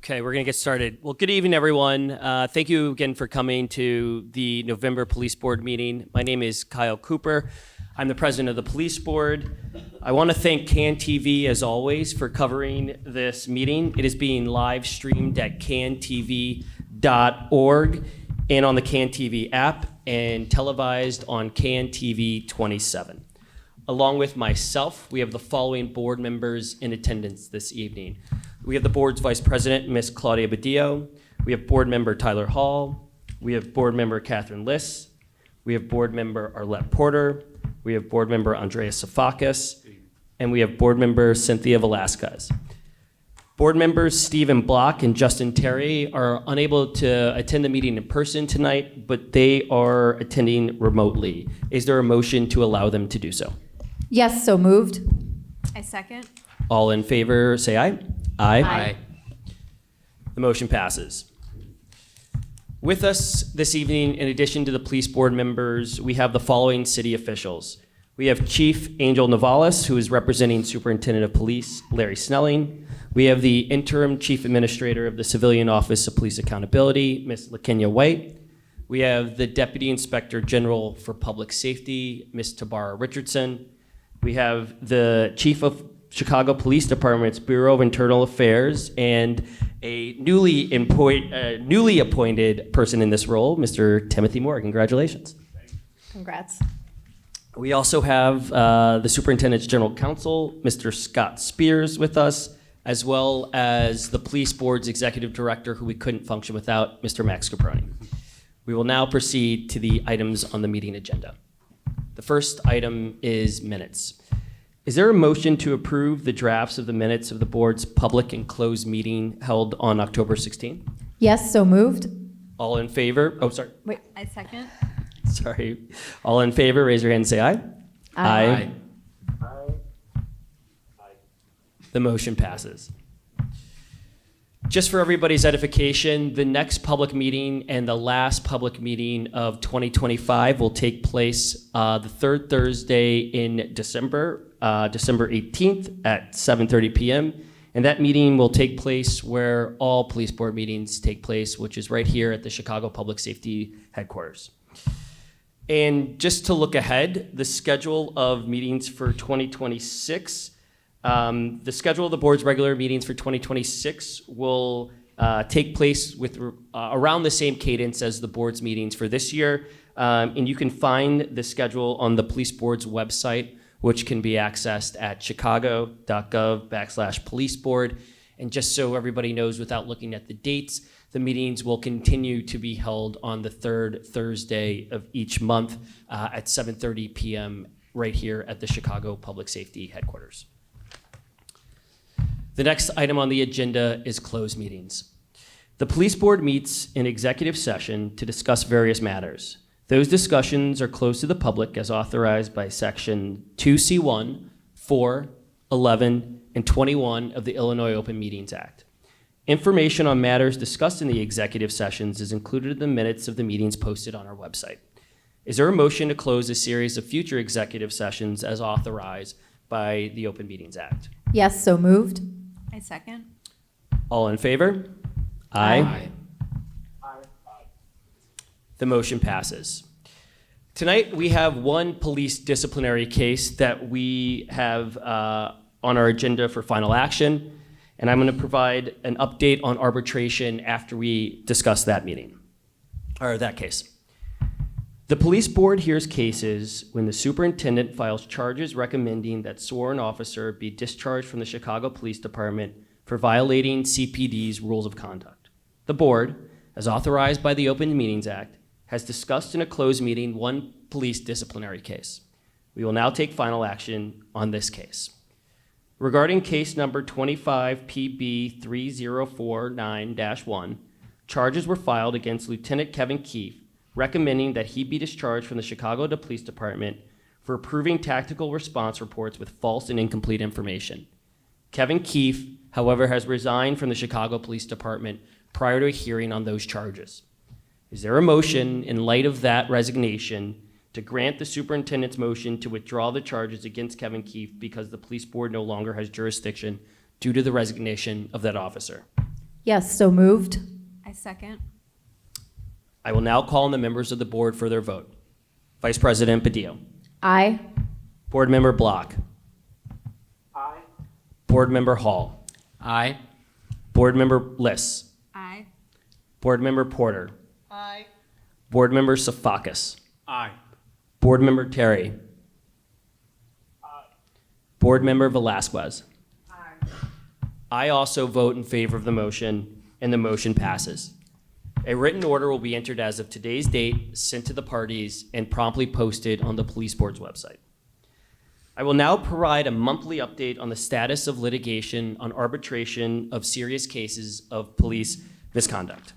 Okay, we're going to get started. Well, good evening, everyone. Thank you again for coming to the November Police Board meeting. My name is Kyle Cooper. I'm the president of the Police Board. I want to thank CAN-TV, as always, for covering this meeting. It is being live streamed at cantv.org and on the CAN-TV app and televised on CAN-TV 27. Along with myself, we have the following board members in attendance this evening. We have the board's vice president, Ms. Claudia Badillo. We have board member Tyler Hall. We have board member Catherine Liss. We have board member Arlette Porter. We have board member Andrea Safakis. And we have board member Cynthia Velasquez. Board members Stephen Block and Justin Terry are unable to attend the meeting in person tonight, but they are attending remotely. Is there a motion to allow them to do so? Yes, so moved. I second. All in favor, say aye. Aye. Aye. The motion passes. With us this evening, in addition to the police board members, we have the following city officials. We have Chief Angel Navalis, who is representing Superintendent of Police Larry Snelling. We have the interim Chief Administrator of the Civilian Office of Police Accountability, Ms. LaKenya White. We have the Deputy Inspector General for Public Safety, Ms. Tabara Richardson. We have the Chief of Chicago Police Department's Bureau of Internal Affairs and a newly appointed person in this role, Mr. Timothy Moore. Congratulations. Congrats. We also have the Superintendent's General Counsel, Mr. Scott Spears, with us, as well as the Police Board's Executive Director, who we couldn't function without, Mr. Max Caproni. We will now proceed to the items on the meeting agenda. The first item is minutes. Is there a motion to approve the drafts of the minutes of the board's public and closed meeting held on October 16? Yes, so moved. All in favor? Oh, sorry. Wait. I second. Sorry. All in favor, raise your hand and say aye. Aye. The motion passes. Just for everybody's edification, the next public meeting and the last public meeting of 2025 will take place the third Thursday in December, December 18th at 7:30 p.m. And that meeting will take place where all police board meetings take place, which is right here at the Chicago Public Safety Headquarters. And just to look ahead, the schedule of meetings for 2026, the schedule of the board's regular meetings for 2026 will take place with around the same cadence as the board's meetings for this year. And you can find the schedule on the police board's website, which can be accessed at chicago.gov/policeboard. And just so everybody knows, without looking at the dates, the meetings will continue to be held on the third Thursday of each month at 7:30 p.m. right here at the Chicago Public Safety Headquarters. The next item on the agenda is closed meetings. The police board meets in executive session to discuss various matters. Those discussions are closed to the public as authorized by Section 2C1, 4, 11, and 21 of the Illinois Open Meetings Act. Information on matters discussed in the executive sessions is included in the minutes of the meetings posted on our website. Is there a motion to close a series of future executive sessions as authorized by the Open Meetings Act? Yes, so moved. I second. All in favor? Aye. The motion passes. Tonight, we have one police disciplinary case that we have on our agenda for final action, and I'm going to provide an update on arbitration after we discuss that case. The police board hears cases when the superintendent files charges recommending that sworn officer be discharged from the Chicago Police Department for violating CPD's rules of conduct. The board, as authorized by the Open Meetings Act, has discussed in a closed meeting one police disciplinary case. We will now take final action on this case. Regarding case number 25 PB 3049-1, charges were filed against Lieutenant Kevin Keefe, recommending that he be discharged from the Chicago Police Department for approving tactical response reports with false and incomplete information. Kevin Keefe, however, has resigned from the Chicago Police Department prior to a hearing on those charges. Is there a motion in light of that resignation to grant the superintendent's motion to withdraw the charges against Kevin Keefe because the police board no longer has jurisdiction due to the resignation of that officer? Yes, so moved. I second. I will now call on the members of the board for their vote. Vice President Badillo. Aye. Board Member Block. Aye. Board Member Hall. Aye. Board Member Liss. Aye. Board Member Porter. Aye. Board Member Safakis. Aye. Board Member Terry. Board Member Velasquez. I also vote in favor of the motion, and the motion passes. A written order will be entered as of today's date, sent to the parties, and promptly posted on the police board's website. I will now provide a monthly update on the status of litigation on arbitration of serious cases of police misconduct.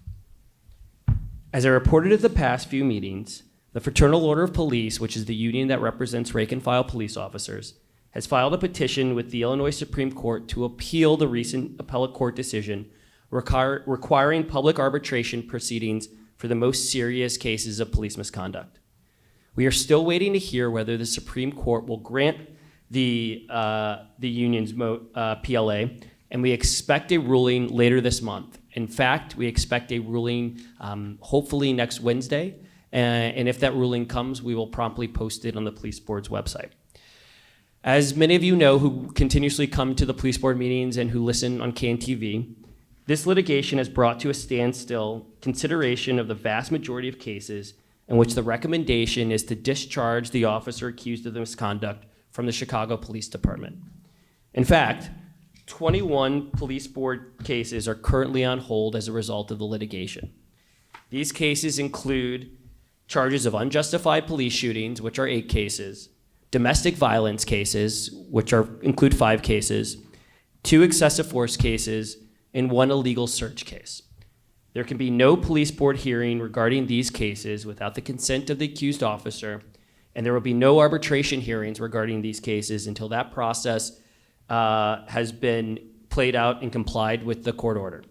As I reported at the past few meetings, the Fraternal Order of Police, which is the union that represents rank and file police officers, has filed a petition with the Illinois Supreme Court to appeal the recent appellate court decision requiring public arbitration proceedings for the most serious cases of police misconduct. We are still waiting to hear whether the Supreme Court will grant the union's PLA, and we expect a ruling later this month. In fact, we expect a ruling hopefully next Wednesday, and if that ruling comes, we will promptly post it on the police board's website. As many of you know who continuously come to the police board meetings and who listen on KNTV, this litigation has brought to a standstill consideration of the vast majority of cases in which the recommendation is to discharge the officer accused of the misconduct from the Chicago Police Department. In fact, 21 police board cases are currently on hold as a result of the litigation. These cases include charges of unjustified police shootings, which are 8 cases, domestic violence cases, which include 5 cases, 2 excessive force cases, and 1 illegal search case. There can be no police board hearing regarding these cases without the consent of the accused officer, and there will be no arbitration hearings regarding these cases until that process has been played out and complied with the court order.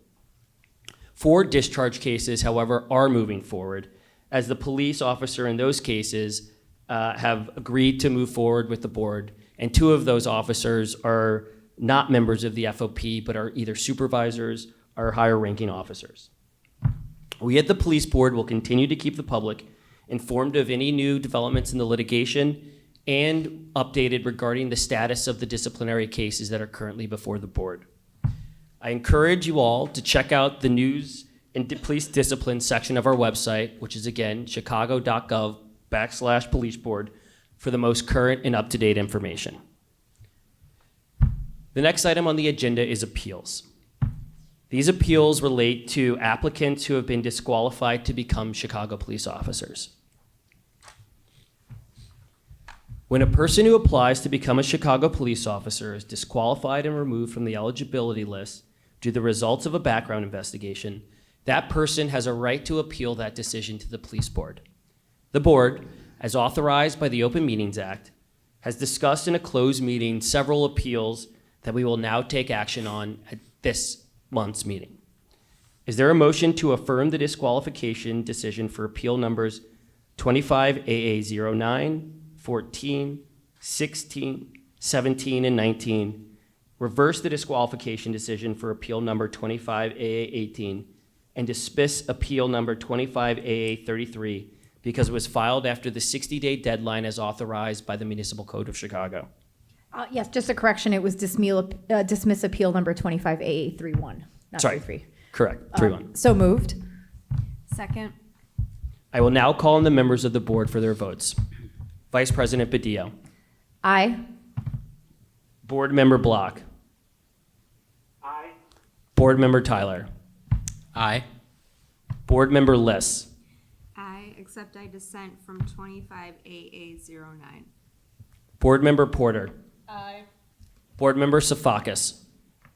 4 discharge cases, however, are moving forward, as the police officer in those cases have agreed to move forward with the board, and 2 of those officers are not members of the FOP, but are either supervisors or higher ranking officers. We at the police board will continue to keep the public informed of any new developments in the litigation and updated regarding the status of the disciplinary cases that are currently before the board. I encourage you all to check out the news and police discipline section of our website, which is again, chicago.gov/police board, for the most current and up-to-date information. The next item on the agenda is appeals. These appeals relate to applicants who have been disqualified to become Chicago police officers. When a person who applies to become a Chicago police officer is disqualified and removed from the eligibility list due to the results of a background investigation, that person has a right to appeal that decision to the police board. The board, as authorized by the Open Meetings Act, has discussed in a closed meeting several appeals that we will now take action on at this month's meeting. Is there a motion to affirm the disqualification decision for appeal numbers 25AA09, 14, 16, 17, and 19, reverse the disqualification decision for appeal number 25AA18, and dismiss appeal number 25AA33 because it was filed after the 60-day deadline as authorized by the Municipal Code of Chicago? Yes, just a correction. It was dismiss appeal number 25AA31, not Sorry. 33. Correct, 3-1. So moved. Second. I will now call on the members of the board for their votes. Vice President Badillo. Aye. Board Member Block. Aye. Board Member Tyler. Aye. Board Member Liss. Aye, except I dissent from 25AA09. Board Member Porter. Aye. Board Member Safakis.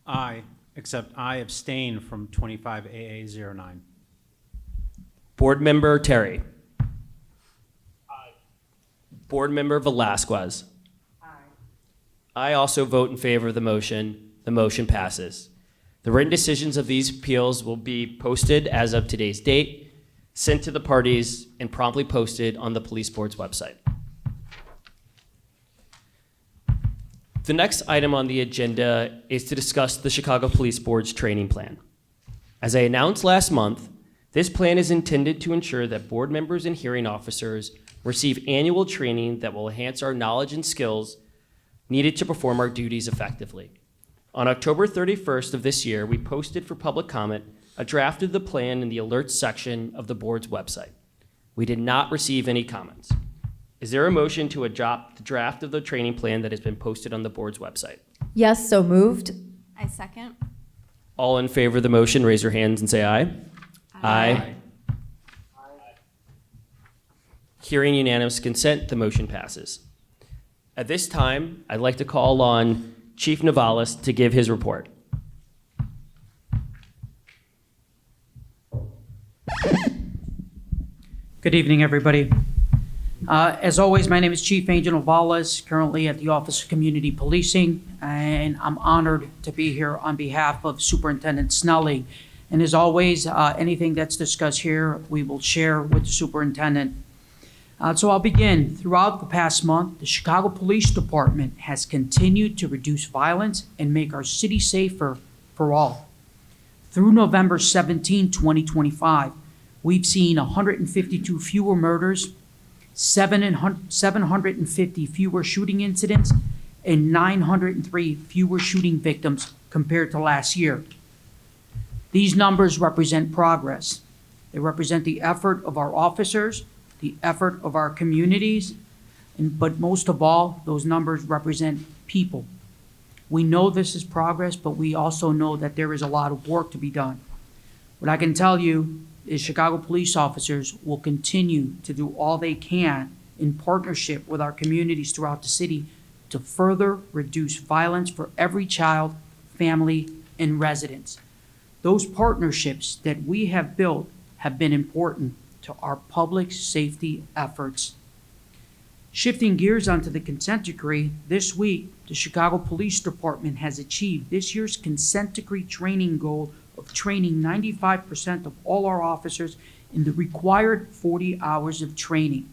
Aye, except I abstain from 25AA09. Board Member Terry. Aye. Board Member Velasquez. Aye. I also vote in favor of the motion. The motion passes. The written decisions of these appeals will be posted as of today's date, sent to the parties, and promptly posted on the police board's website. The next item on the agenda is to discuss the Chicago Police Board's training plan. As I announced last month, this plan is intended to ensure that board members and hearing officers receive annual training that will enhance our knowledge and skills needed to perform our duties effectively. On October 31st of this year, we posted for public comment a draft of the plan in the alerts section of the board's website. We did not receive any comments. Is there a motion to adopt the draft of the training plan that has been posted on the board's website? Yes, so moved. I second. All in favor of the motion, raise your hands and say aye. Aye. Hearing unanimous consent, the motion passes. At this time, I'd like to call on Chief Navalis to give his report. Good evening, everybody. As always, my name is Chief Angel Navalis, currently at the Office of Community Policing, and I'm honored to be here on behalf of Superintendent Snelling. And as always, anything that's discussed here, we will share with the superintendent. So I'll begin. Throughout the past month, the Chicago Police Department has continued to reduce violence and make our city safer for all. Through November 17, 2025, we've seen 152 fewer murders, 750 fewer shooting incidents, and 903 fewer shooting victims compared to last year. These numbers represent progress. They represent the effort of our officers, the effort of our communities, but most of all, those numbers represent people. We know this is progress, but we also know that there is a lot of work to be done. What I can tell you is Chicago police officers will continue to do all they can in partnership with our communities throughout the city to further reduce violence for every child, family, and residents. Those partnerships that we have built have been important to our public safety efforts. Shifting gears onto the consent decree, this week, the Chicago Police Department has achieved this year's consent decree training goal of training 95% of all our officers in the required 40 hours of training.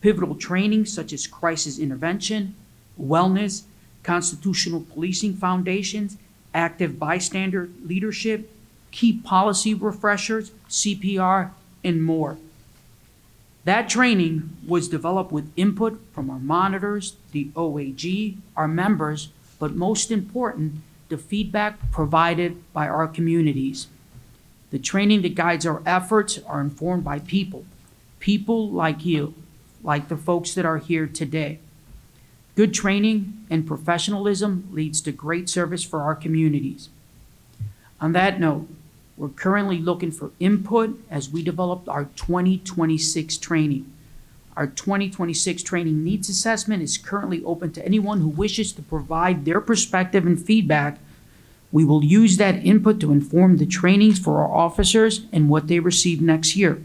Pivotal training such as crisis intervention, wellness, constitutional policing foundations, active bystander leadership, key policy refreshers, CPR, and more. That training was developed with input from our monitors, the OAG, our members, but most important, the feedback provided by our communities. The training that guides our efforts are informed by people like you, like the folks that are here today. Good training and professionalism leads to great service for our communities. On that note, we're currently looking for input as we develop our 2026 training. Our 2026 training needs assessment is currently open to anyone who wishes to provide their perspective and feedback. We will use that input to inform the trainings for our officers and what they receive next year.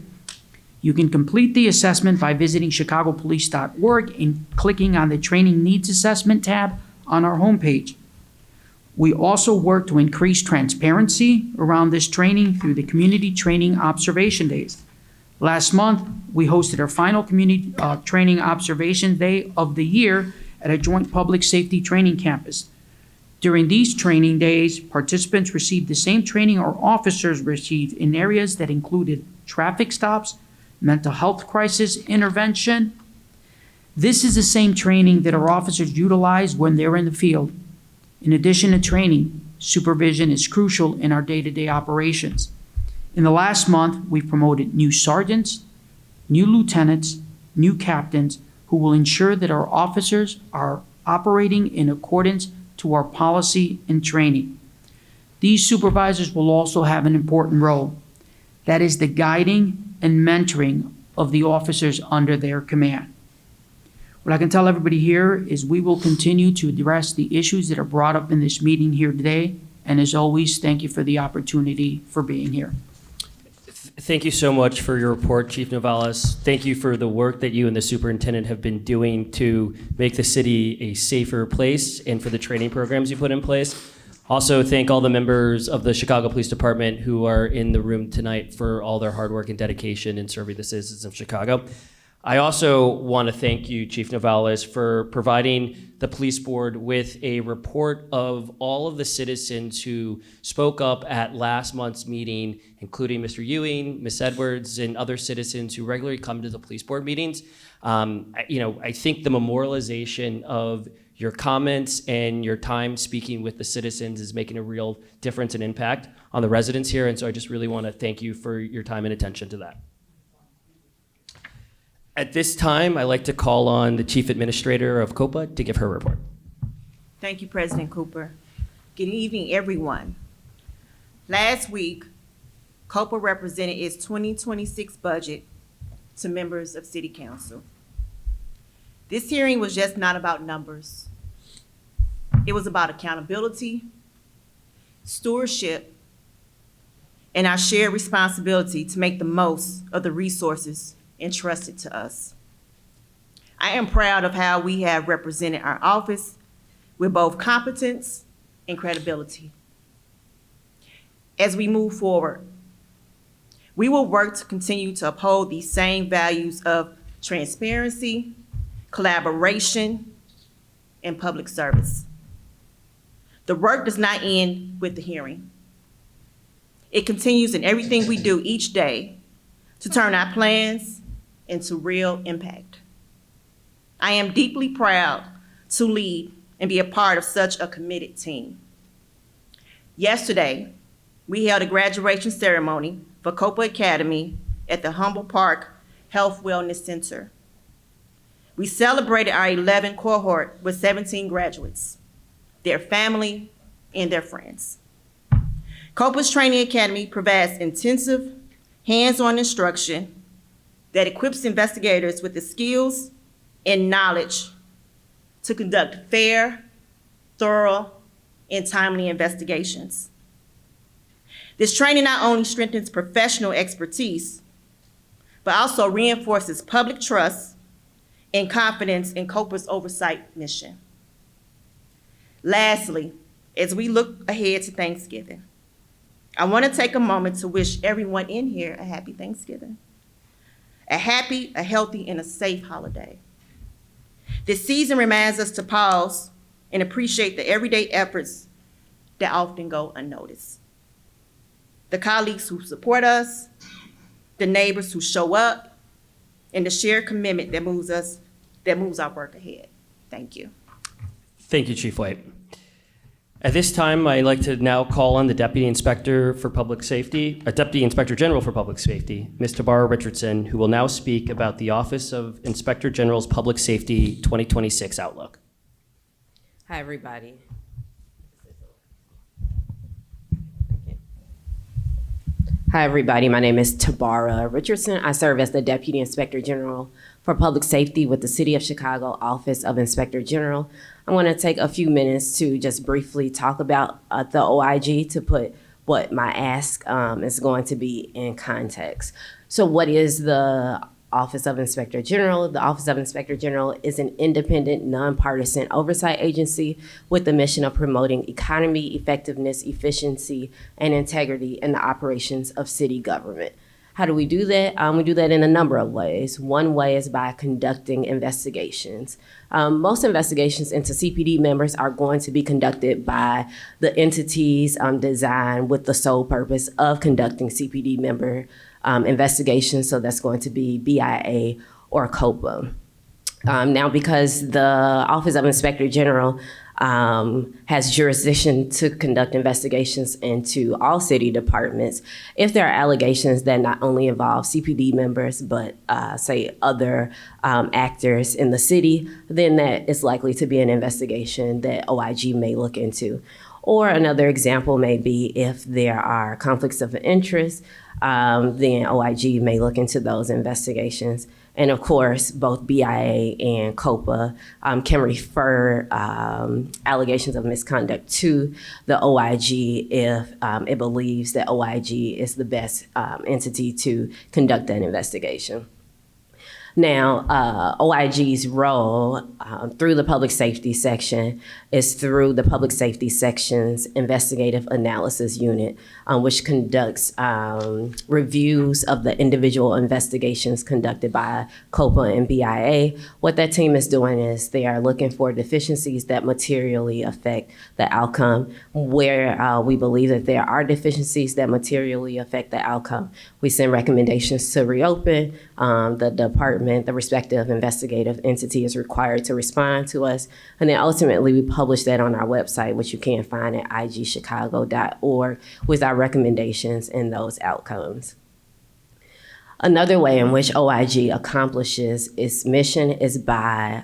You can complete the assessment by visiting chicagopolice.org and clicking on the Training Needs Assessment tab on our homepage. We also work to increase transparency around this training through the Community Training Observation Days. Last month, we hosted our final Community Training Observation Day of the year at a joint public safety training campus. During these training days, participants received the same training our officers received in areas that included traffic stops, mental health crisis intervention. This is the same training that our officers utilize when they're in the field. In addition to training, supervision is crucial in our day-to-day operations. In the last month, we've promoted new sergeants, new lieutenants, new captains who will ensure that our officers are operating in accordance to our policy and training. These supervisors will also have an important role. That is the guiding and mentoring of the officers under their command. What I can tell everybody here is we will continue to address the issues that are brought up in this meeting here today. And as always, thank you for the opportunity for being here. Thank you so much for your report, Chief Navalis. Thank you for the work that you and the superintendent have been doing to make the city a safer place and for the training programs you put in place. Also, thank all the members of the Chicago Police Department who are in the room tonight for all their hard work and dedication in serving the citizens of Chicago. I also want to thank you, Chief Navales, for providing the police board with a report of all of the citizens who spoke up at last month's meeting, including Mr. Ewing, Ms. Edwards, and other citizens who regularly come to the police board meetings. I think the memorialization of your comments and your time speaking with the citizens is making a real difference and impact on the residents here. And so I just really want to thank you for your time and attention to that. At this time, I'd like to call on the Chief Administrator of COPA to give her report. Thank you, President Cooper. Good evening, everyone. Last week, COPA represented its 2026 budget to members of City Council. This hearing was just not about numbers. It was about accountability, stewardship, and our shared responsibility to make the most of the resources entrusted to us. I am proud of how we have represented our office with both competence and credibility. As we move forward, we will work to continue to uphold these same values of transparency, collaboration, and public service. The work does not end with the hearing. It continues in everything we do each day to turn our plans into real impact. I am deeply proud to lead and be a part of such a committed team. Yesterday, we held a graduation ceremony for COPA Academy at the Humboldt Park Health Wellness Center. We celebrated our 11th cohort with 17 graduates, their family, and their friends. COPA's Training Academy provides intensive, hands-on instruction that equips investigators with the skills and knowledge to conduct fair, thorough, and timely investigations. This training not only strengthens professional expertise, but also reinforces public trust and confidence in COPA's oversight mission. Lastly, as we look ahead to Thanksgiving, I want to take a moment to wish everyone in here a happy Thanksgiving. A happy, a healthy, and a safe holiday. This season reminds us to pause and appreciate the everyday efforts that often go unnoticed. The colleagues who support us, the neighbors who show up, and the shared commitment that moves our work ahead. Thank you. Thank you, Chief White. At this time, I'd like to now call on the Deputy Inspector for Public Safety, Deputy Inspector General for Public Safety, Ms. Tabara Richardson, who will now speak about the Office of Inspector General's Public Safety 2026 Outlook. Hi, everybody. Hi, everybody. My name is Tabara Richardson. I serve as the Deputy Inspector General for Public Safety with the City of Chicago Office of Inspector General. I want to take a few minutes to just briefly talk about the OIG to put what my ask is going to be in context. So what is the Office of Inspector General? The Office of Inspector General is an independent, nonpartisan oversight agency with the mission of promoting economy, effectiveness, efficiency, and integrity in the operations of city government. How do we do that? We do that in a number of ways. One way is by conducting investigations. Most investigations into CPD members are going to be conducted by the entities designed with the sole purpose of conducting CPD member investigations. So that's going to be BIA or COPA. Now, because the Office of Inspector General has jurisdiction to conduct investigations into all city departments, if there are allegations that not only involve CPD members, but say other actors in the city, then that is likely to be an investigation that OIG may look into. Or another example may be if there are conflicts of interest, then OIG may look into those investigations. And of course, both BIA and COPA can refer allegations of misconduct to the OIG if it believes that OIG is the best entity to conduct that investigation. Now, OIG's role through the public safety section is through the public safety section's investigative analysis unit, which conducts reviews of the individual investigations conducted by COPA and BIA. What that team is doing is they are looking for deficiencies that materially affect the outcome. Where we believe that there are deficiencies that materially affect the outcome, we send recommendations to reopen. The department, the respective investigative entity is required to respond to us. And then ultimately we publish that on our website, which you can find at igchicago.org with our recommendations and those outcomes. Another way in which OIG accomplishes its mission is by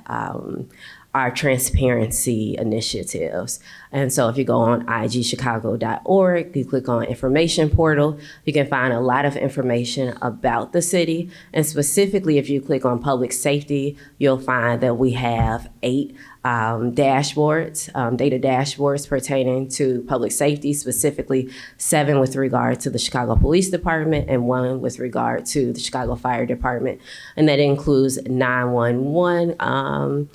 our transparency initiatives. And so if you go on igchicago.org, you click on information portal, you can find a lot of information about the city. And specifically, if you click on public safety, you'll find that we have 8 dashboards, data dashboards pertaining to public safety, specifically 7 with regard to the Chicago Police Department and 1 with regard to the Chicago Fire Department. And that includes 911,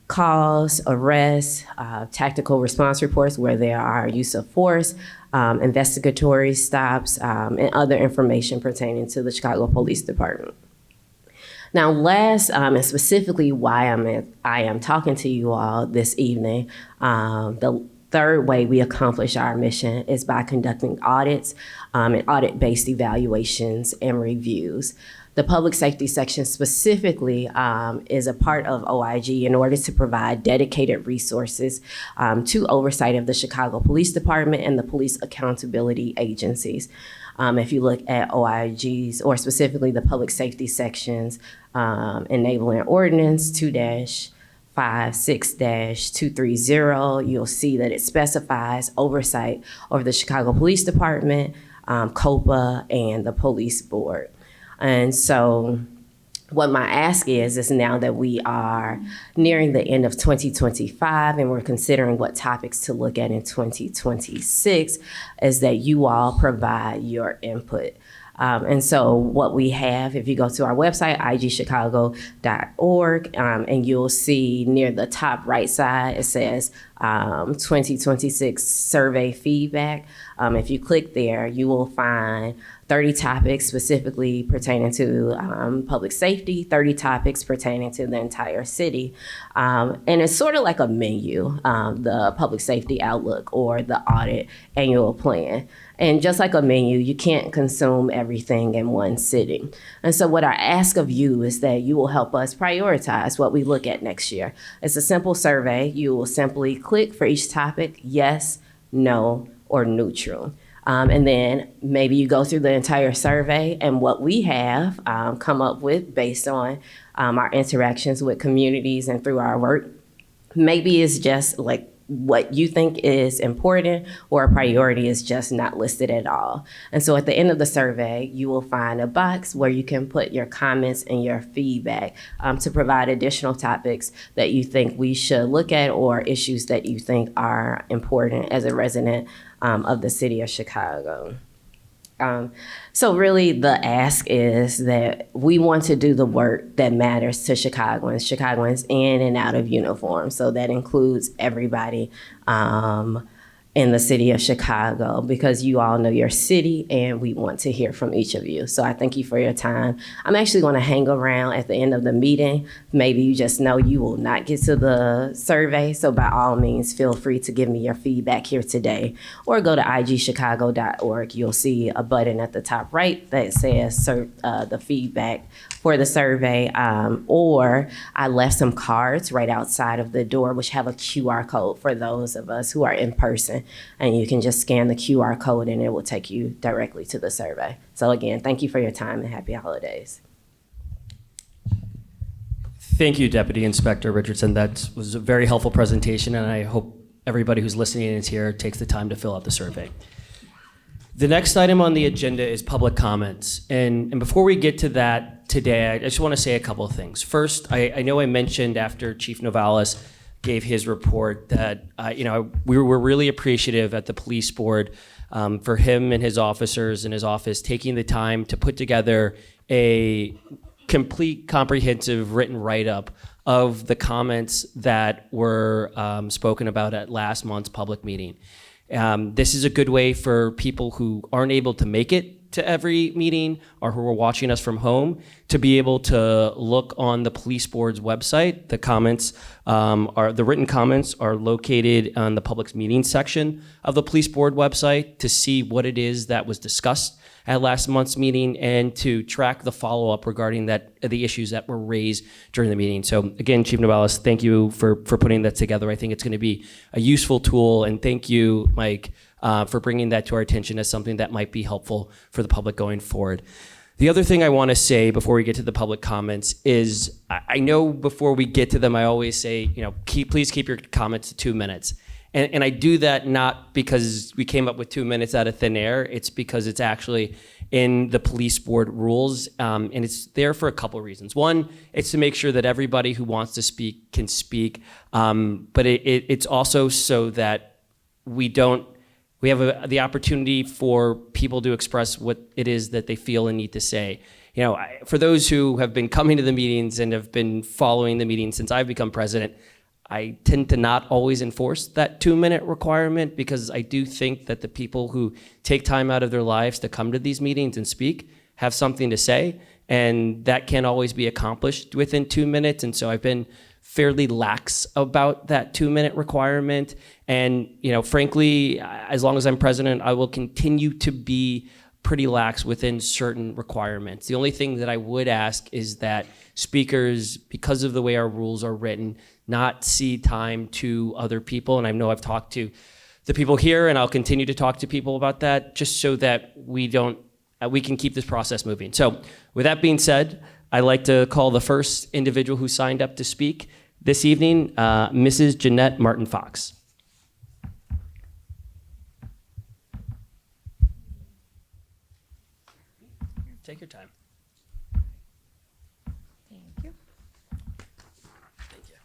calls, arrests, tactical response reports where there are use of force, investigatory stops, and other information pertaining to the Chicago Police Department. Now, last, and specifically why I am talking to you all this evening, the third way we accomplish our mission is by conducting audits and audit-based evaluations and reviews. The public safety section specifically is a part of OIG in order to provide dedicated resources to oversight of the Chicago Police Department and the police accountability agencies. If you look at OIG's, or specifically the public safety sections, enabling ordinance 2-56-230, you'll see that it specifies oversight over the Chicago Police Department, COPA, and the police board. And so what my ask is now that we are nearing the end of 2025 and we're considering what topics to look at in 2026, is that you all provide your input. And so what we have, if you go to our website, igchicago.org, and you'll see near the top right side, it says 2026 survey feedback. If you click there, you will find 30 topics specifically pertaining to public safety, 30 topics pertaining to the entire city. And it's sort of like a menu, the public safety outlook or the audit annual plan. And just like a menu, you can't consume everything in one sitting. And so what I ask of you is that you will help us prioritize what we look at next year. It's a simple survey. You will simply click for each topic, yes, no, or neutral. And then maybe you go through the entire survey, and what we have come up with based on our interactions with communities and through our work, maybe it's just like what you think is important or a priority is just not listed at all. And so at the end of the survey, you will find a box where you can put your comments and your feedback to provide additional topics that you think we should look at or issues that you think are important as a resident of the city of Chicago. So really the ask is that we want to do the work that matters to Chicagoans in and out of uniform. So that includes everybody in the city of Chicago, because you all know your city and we want to hear from each of you. So I thank you for your time. I'm actually going to hang around at the end of the meeting. Maybe you just know you will not get to the survey. So by all means, feel free to give me your feedback here today, or go to igchicago.org. You'll see a button at the top right that says the feedback for the survey, or I left some cards right outside of the door which have a QR code for those of us who are in person, and you can just scan the QR code and it will take you directly to the survey. So again, thank you for your time and happy holidays. Thank you, Deputy Inspector Richardson. That was a very helpful presentation, and I hope everybody who's listening and is here takes the time to fill out the survey. The next item on the agenda is public comments. And before we get to that today, I just want to say a couple of things. First, I know I mentioned after Chief Novales gave his report that we were really appreciative at the police board for him and his officers and his office taking the time to put together a complete, comprehensive written write-up of the comments that were spoken about at last month's public meeting. This is a good way for people who aren't able to make it to every meeting or who are watching us from home to be able to look on the police board's website. The comments the written comments are located on the public meetings section of the police board website to see what it is that was discussed at last month's meeting and to track the follow-up regarding the issues that were raised during the meeting. So again, Chief Navalis, thank you for putting that together. I think it's going to be a useful tool, and thank you, Mike, for bringing that to our attention as something that might be helpful for the public going forward. The other thing I want to say before we get to the public comments is I know before we get to them, I always say, please keep your comments to 2 minutes. And I do that not because we came up with 2 minutes out of thin air. It's because it's actually in the police board rules, and it's there for a couple of reasons. One, it's to make sure that everybody who wants to speak can speak, but it's also so that we have the opportunity for people to express what it is that they feel and need to say. For those who have been coming to the meetings and have been following the meetings since I've become president, I tend to not always enforce that 2-minute requirement because I do think that the people who take time out of their lives to come to these meetings and speak have something to say, and that can't always be accomplished within 2 minutes. And so I've been fairly lax about that 2-minute requirement. And, frankly, as long as I'm president, I will continue to be pretty lax within certain requirements. The only thing that I would ask is that speakers, because of the way our rules are written, not cede time to other people. And I know I've talked to the people here, and I'll continue to talk to people about that, just so that we can keep this process moving. So with that being said, I'd like to call the first individual who signed up to speak this evening, Mrs. Jeanette Martin Fox. Take your time. Thank you. Thank you.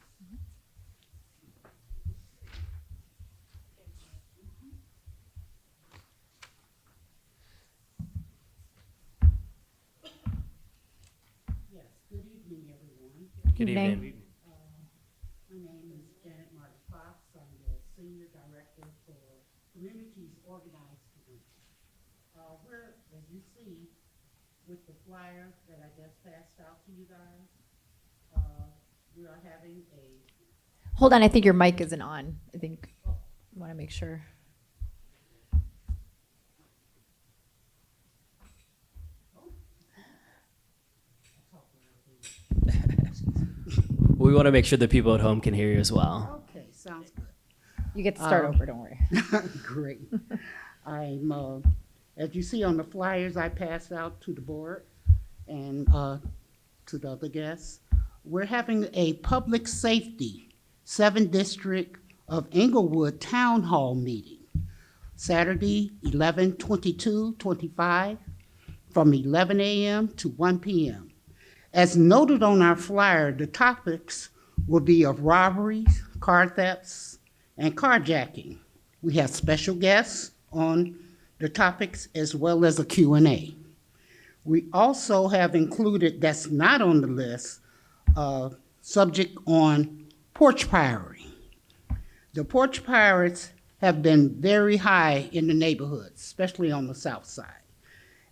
Good evening, everyone. Good Evening. evening. My name is Janet Martin Fox. I'm the Senior Director for Communities Organized Community. We're, as you see, with the flyer that I just passed out to you guys, we are having a, Hold on, I think your mic isn't on. I think you want to make sure. We want to make sure the people at home can hear you as well. okay, sounds good. You get to start over, don't worry. Great. I'm, as you see on the flyers I passed out to the board and to the other guests, we're having a public safety 7th District of Englewood Town Hall meeting, Saturday, 11/22/25, from 11 a.m. to 1 p.m. As noted on our flyer, the topics will be of robberies, car thefts, and carjacking. We have special guests on the topics as well as a Q&A. We also have included, that's not on the list, subject on porch pirating. The porch pirates have been very high in the neighborhoods, especially on the south side.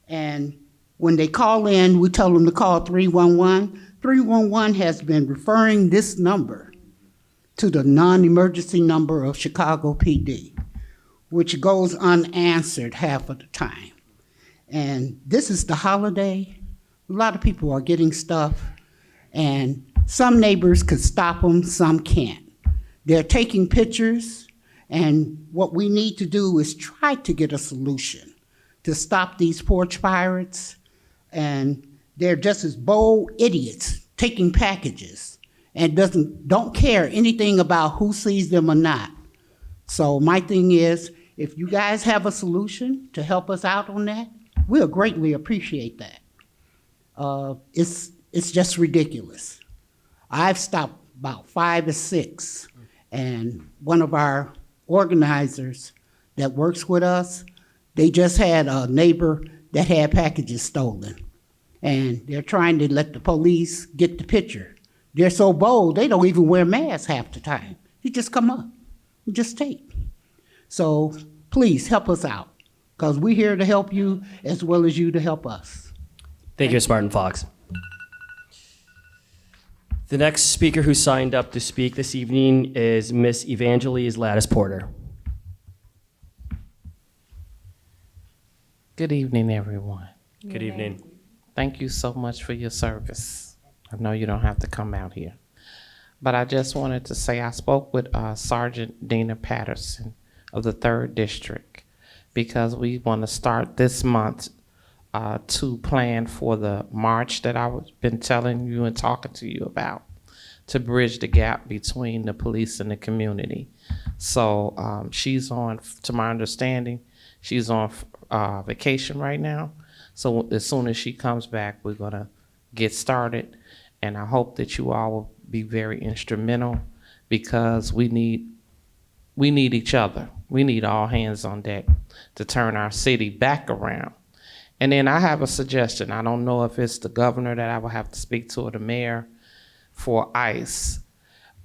And when they call in, we tell them to call 311. 311 has been referring this number to the non-emergency number of Chicago PD, which goes unanswered half of the time. And this is the holiday. A lot of people are getting stuff, and some neighbors could stop them, some can't. They're taking pictures, and what we need to do is try to get a solution to stop these porch pirates. And they're just as bold idiots taking packages and don't care anything about who sees them or not. So my thing is, if you guys have a solution to help us out on that, we'll greatly appreciate that. It's just ridiculous. I've stopped about 5 or 6, and one of our organizers that works with us, they just had a neighbor that had packages stolen. and they're trying to let the police get the picture. They're so bold, they don't even wear masks half the time. You just come up, you just take. So please help us out, because we're here to help you as well as you to help us. Thank you, Ms. Martin Fox. The next speaker who signed up to speak this evening is Miss Evangelise Lattice Porter. Good evening, everyone. Good evening. Thank you so much for your service. I know you don't have to come out here. But I just wanted to say I spoke with Sergeant Dina Patterson of the 3rd District because we want to start this month to plan for the march that I've been telling you and talking to you about to bridge the gap between the police and the community. So she's on, to my understanding, she's on vacation right now. So as soon as she comes back, we're gonna get started. And I hope that you all will be very instrumental because we need each other. We need all hands on deck to turn our city back around. And then I have a suggestion. I don't know if it's the governor that I will have to speak to or the mayor for ICE.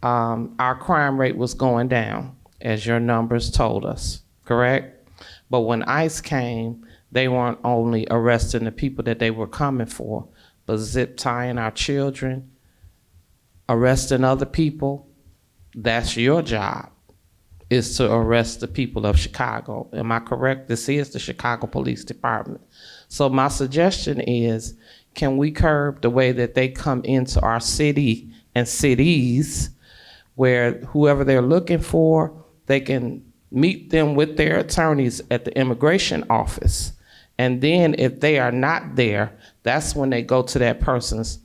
Our crime rate was going down, as your numbers told us, correct? But when ICE came, they weren't only arresting the people that they were coming for, but zip tying our children, arresting other people. That's your job, is to arrest the people of Chicago. Am I correct? This is the Chicago Police Department. So my suggestion is, can we curb the way that they come into our city and cities where whoever they're looking for, they can meet them with their attorneys at the immigration office. And then if they are not there, that's when they go to that person's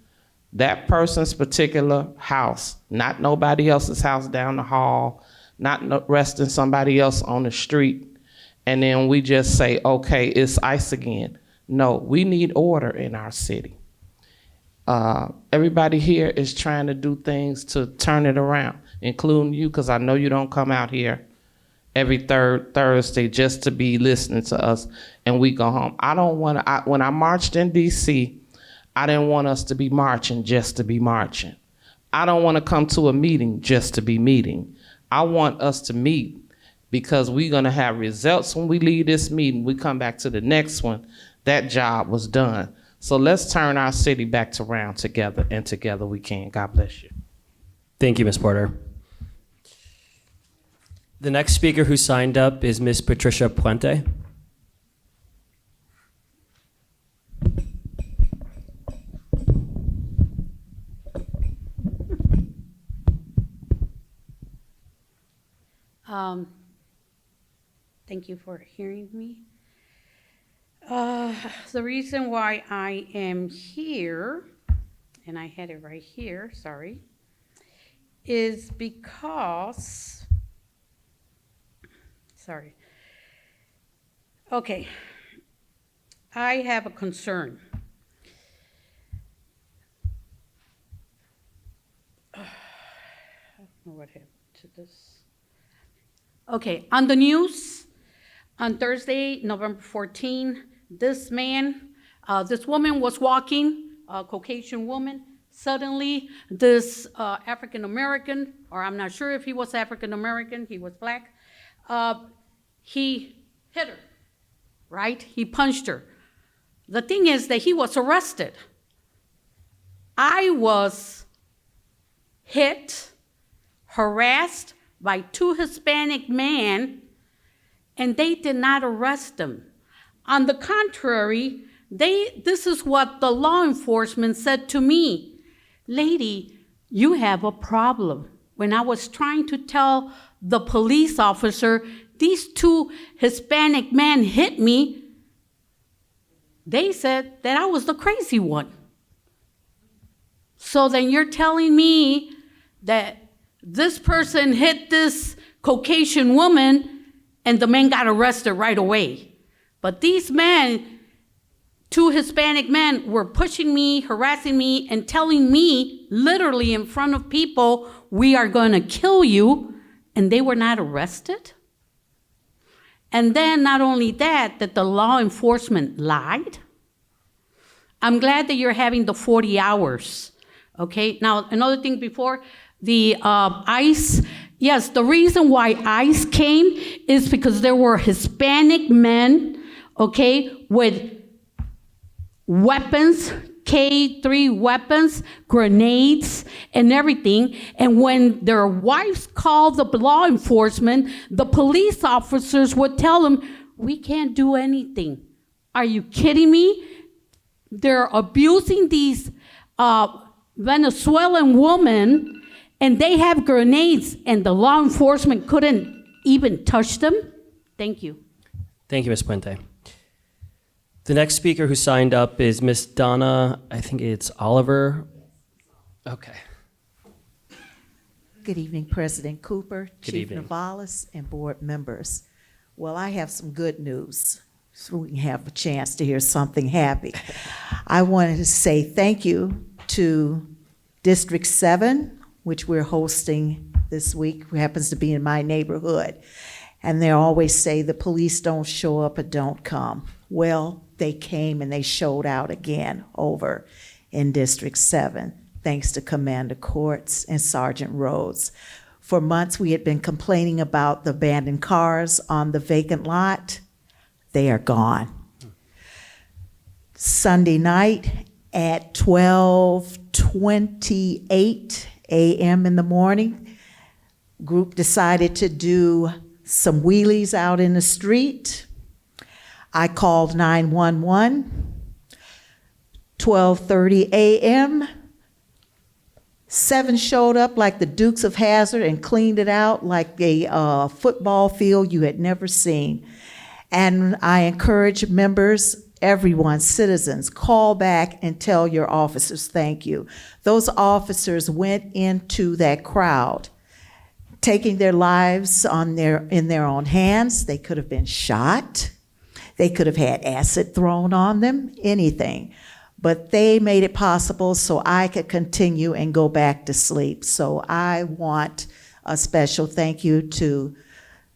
particular house, not nobody else's house down the hall, not arresting somebody else on the street. And then we just say, okay, it's ICE again. No, we need order in our city. Everybody here is trying to do things to turn it around, including you, because I know you don't come out here every third Thursday just to be listening to us and we go home. I don't want to, when I marched in DC, I didn't want us to be marching just to be marching. I don't want to come to a meeting just to be meeting. I want us to meet because we're going to have results when we leave this meeting. We come back to the next one. That job was done. So let's turn our city back to round together, and together we can. God bless you. Thank you, Ms. Porter. The next speaker who signed up is Ms. Patricia Puente. Thank you for hearing me. The reason why I am here, and I had it right here, sorry, is because, okay, I have a concern. I don't know what happened to this. Okay, on the news, on Thursday, November 14, this woman was walking, a Caucasian woman. Suddenly, this African-American, or I'm not sure if he was African-American, he was black, he hit her, right? He punched her. The thing is that he was arrested. I was hit, harassed by 2 Hispanic men, and they did not arrest him. On the contrary, this is what the law enforcement said to me. Lady, you have a problem. When I was trying to tell the police officer, these 2 Hispanic men hit me, they said that I was the crazy one. So then you're telling me that this person hit this Caucasian woman and the men got arrested right away. But these men, 2 Hispanic men, were pushing me, harassing me, and telling me, literally in front of people, we are going to kill you, and they were not arrested? And then not only that the law enforcement lied. I'm glad that you're having the 40 hours. Okay, now another thing before the ICE, yes, the reason why ICE came is because there were Hispanic men, okay, with weapons, K3 weapons, grenades, and everything. And when their wives called the law enforcement, the police officers would tell them, we can't do anything. Are you kidding me? They're abusing these Venezuelan women, and they have grenades, and the law enforcement couldn't even touch them? Thank you. Thank you, Ms. Puente. The next speaker who signed up is Ms. Donna, I think it's Oliver. Okay. Good evening, President Cooper, Good Chief evening. Navalis, and board members. Well, I have some good news, so we can have a chance to hear something happy. I wanted to say thank you to District 7, which we're hosting this week, who happens to be in my neighborhood. And they always say the police don't show up or don't come. Well, they came and they showed out again over in District 7, thanks to Commander Courts and Sergeant Rhodes. For months, we had been complaining about the abandoned cars on the vacant lot. They are gone. Sunday night at 12:28 a.m. in the morning, group decided to do some wheelies out in the street. I called 911, 12:30 a.m. 7 showed up like the Dukes of Hazzard and cleaned it out like a football field you had never seen. And I encourage members, everyone, citizens, call back and tell your officers thank you. Those officers went into that crowd, taking their lives in their own hands. They could have been shot. They could have had acid thrown on them, anything. But they made it possible so I could continue and go back to sleep. So I want a special thank you to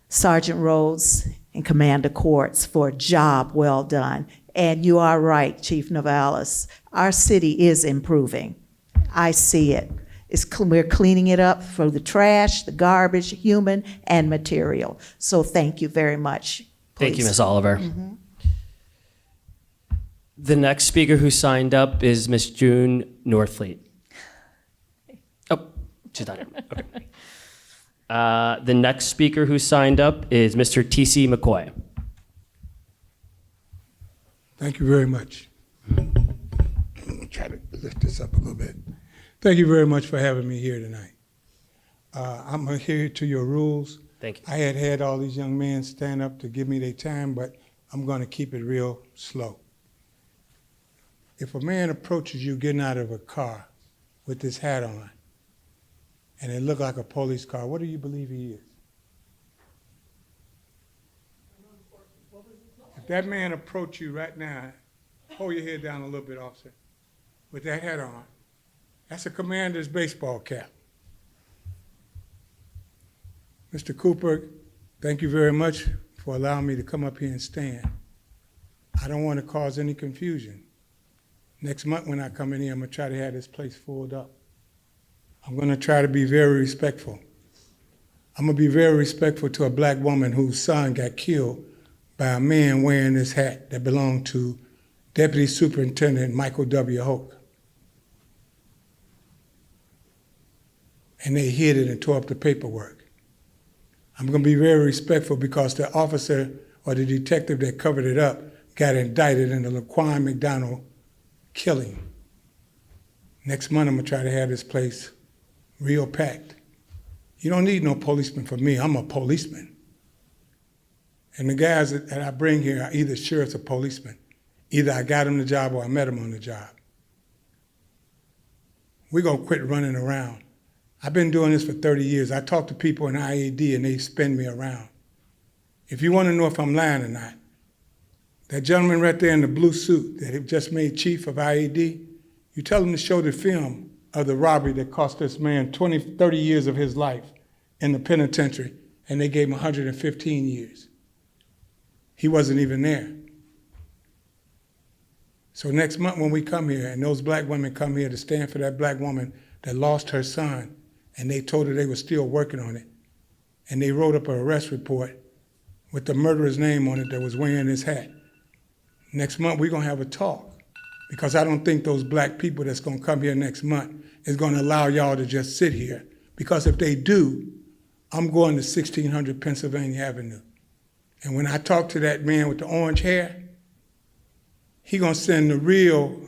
Sergeant Rhodes and Commander Courts for a job well done. And you are right, Chief Navalis. Our city is improving. I see it. We're cleaning it up for the trash, the garbage, human and material. So thank you very much. Thank you, Please. Ms. Oliver. The next speaker who signed up is Ms. June Northfleet. Oh, she's not here. Okay. The next speaker who signed up is Mr. T.C. McCoy. Thank you very much. I'm gonna try to lift this up a little bit. Thank you very much for having me here tonight. I'm adhere to your rules. Thank you. I had all these young men stand up to give me their time, but I'm gonna keep it real slow. If a man approaches you getting out of a car with this hat on, and it look like a police car, what do you believe he is? If that man approach you right now, hold your head down a little bit, officer, with that hat on, that's a commander's baseball cap. Mr. Cooper, thank you very much for allowing me to come up here and stand. I don't want to cause any confusion. Next month when I come in here, I'm gonna try to have this place filled up. I'm gonna try to be very respectful. I'm gonna be very respectful to a black woman whose son got killed by a man wearing this hat that belonged to Deputy Superintendent Michael W. Hoke. And they hid it and tore up the paperwork. I'm gonna be very respectful because the officer or the detective that covered it up got indicted in the Laquan McDonald killing. Next month, I'm gonna try to have this place real packed. You don't need no policeman for me, I'm a policeman. And the guys that I bring here are either sheriffs or policemen. Either I got them the job or I met them on the job. We're gonna quit running around. I've been doing this for 30 years. I talk to people in IAD and they spin me around. If you wanna know if I'm lying or not, that gentleman right there in the blue suit that he just made chief of IAD, you tell him to show the film of the robbery that cost this man 20, 30 years of his life in the penitentiary, and they gave him 115 years. He wasn't even there. So next month when we come here and those black women come here to stand for that black woman that lost her son and they told her they were still working on it, and they wrote up an arrest report with the murderer's name on it that was wearing his hat. Next month we're gonna have a talk, because I don't think those black people that's gonna come here next month is gonna allow y'all to just sit here. Because if they do, I'm going to 1600 Pennsylvania Avenue. And when I talk to that man with the orange hair, he gonna send the real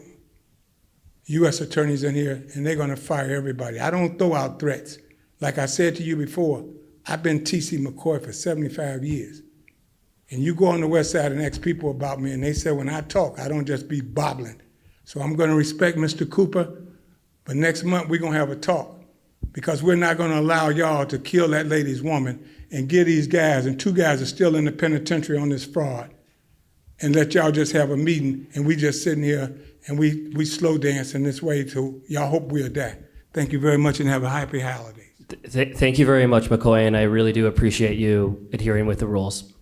U.S. attorneys in here and they're gonna fire everybody. I don't throw out threats. Like I said to you before, I've been T.C. McCoy for 75 years. And you go on the west side and ask people about me and they say when I talk, I don't just be bobbling. So I'm gonna respect Mr. Cooper, but next month we're gonna have a talk, because we're not gonna allow y'all to kill that lady's woman and get these guys, and 2 guys are still in the penitentiary on this fraud, and let y'all just have a meeting and we just sitting here and we slow dancing this way till y'all hope we'll die. Thank you very much and have a happy holiday. Thank you very much, McCoy, and I really do appreciate you adhering with the rules.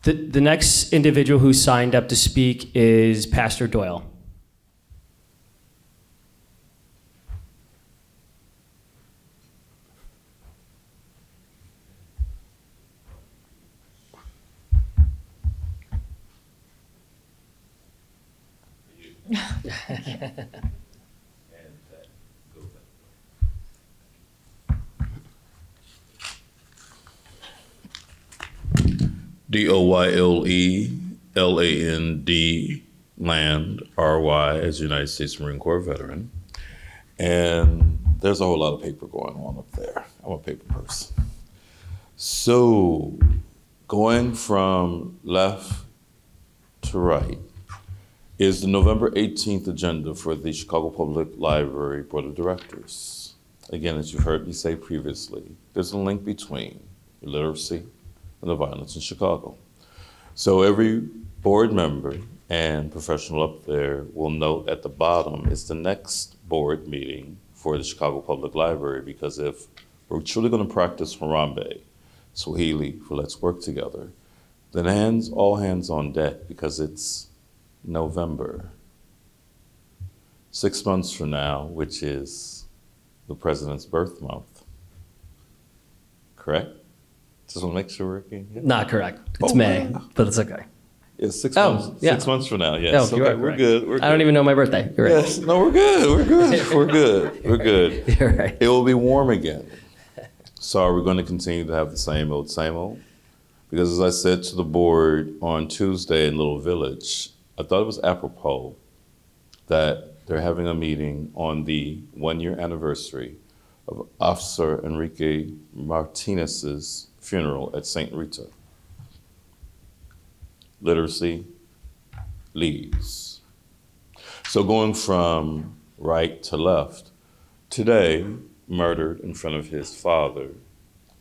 The next individual who signed up to speak is Pastor Doyle. DOYLELAND, land, RY, as United States Marine Corps veteran. And there's a whole lot of paper going on up there. I'm a paper person. So going from left to right is the November 18th agenda for the Chicago Public Library Board of Directors. Again, as you've heard me say previously, there's a link between illiteracy and the violence in Chicago. So every board member and professional up there will note at the bottom is the next board meeting for the Chicago Public Library, because if we're truly going to practice Harambe, Swahili for Let's Work Together, then all hands on deck, because it's November. 6 months from now, which is the president's birth month. Correct? Just want to make sure we're okay. Yeah. Not correct. It's May, but it's okay. Yeah, 6 Oh, months. yeah. 6 months from now, yes. No, Okay, we're good. We're good. I don't even know my birthday. You're right. Yes, no, we're good. We're good. We're good. We're good. You're right. It will be warm again. So are we going to continue to have the same old, same old? Because as I said to the board on Tuesday in Little Village, I thought it was apropos that they're having a meeting on the 1-year anniversary of Officer Enrique Martinez's funeral at St. Rita. Literacy leads. So going from right to left, today, murdered in front of his father,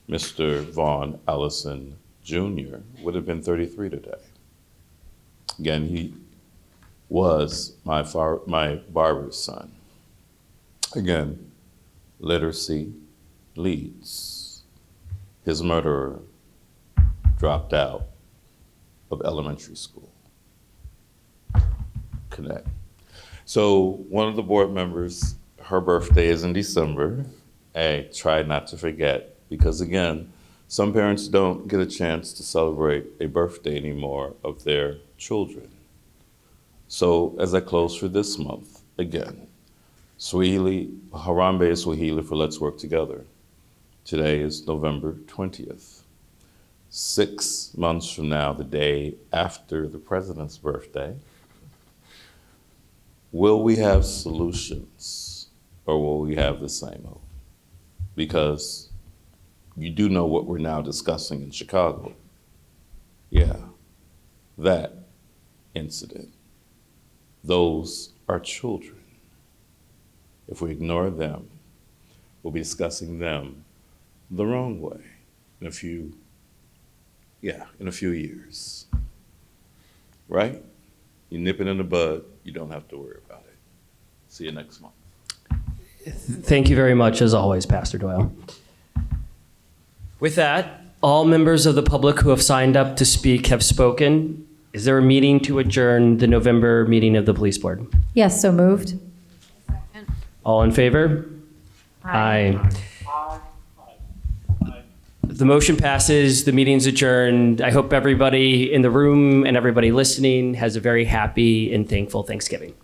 Mr. Vaughn Allison Jr., would have been 33 today. Again, he was my barber's son. Again, literacy leads. His murderer dropped out of elementary school. Connect. So one of the board members, her birthday is in December. I try not to forget, because again, some parents don't get a chance to celebrate a birthday anymore of their children. So as I close for this month, again, Swahili, Harambe Swahili for Let's Work Together. Today is November 20th. 6 months from now, the day after the president's birthday, will we have solutions or will we have the same old? Because you do know what we're now discussing in Chicago. Yeah, that incident. Those are children. If we ignore them, we'll be discussing them the wrong way in a few years. Right? You nip it in the bud, you don't have to worry about it. See you next month. Thank you very much, as always, Pastor Doyle. With that, All members of the public who have signed up to speak have spoken. Is there a meeting to adjourn the November meeting of the police board? Yes, so moved. All in favor? Aye. The motion passes. The meeting's adjourned. I hope everybody in the room and everybody listening has a very happy and thankful Thanksgiving.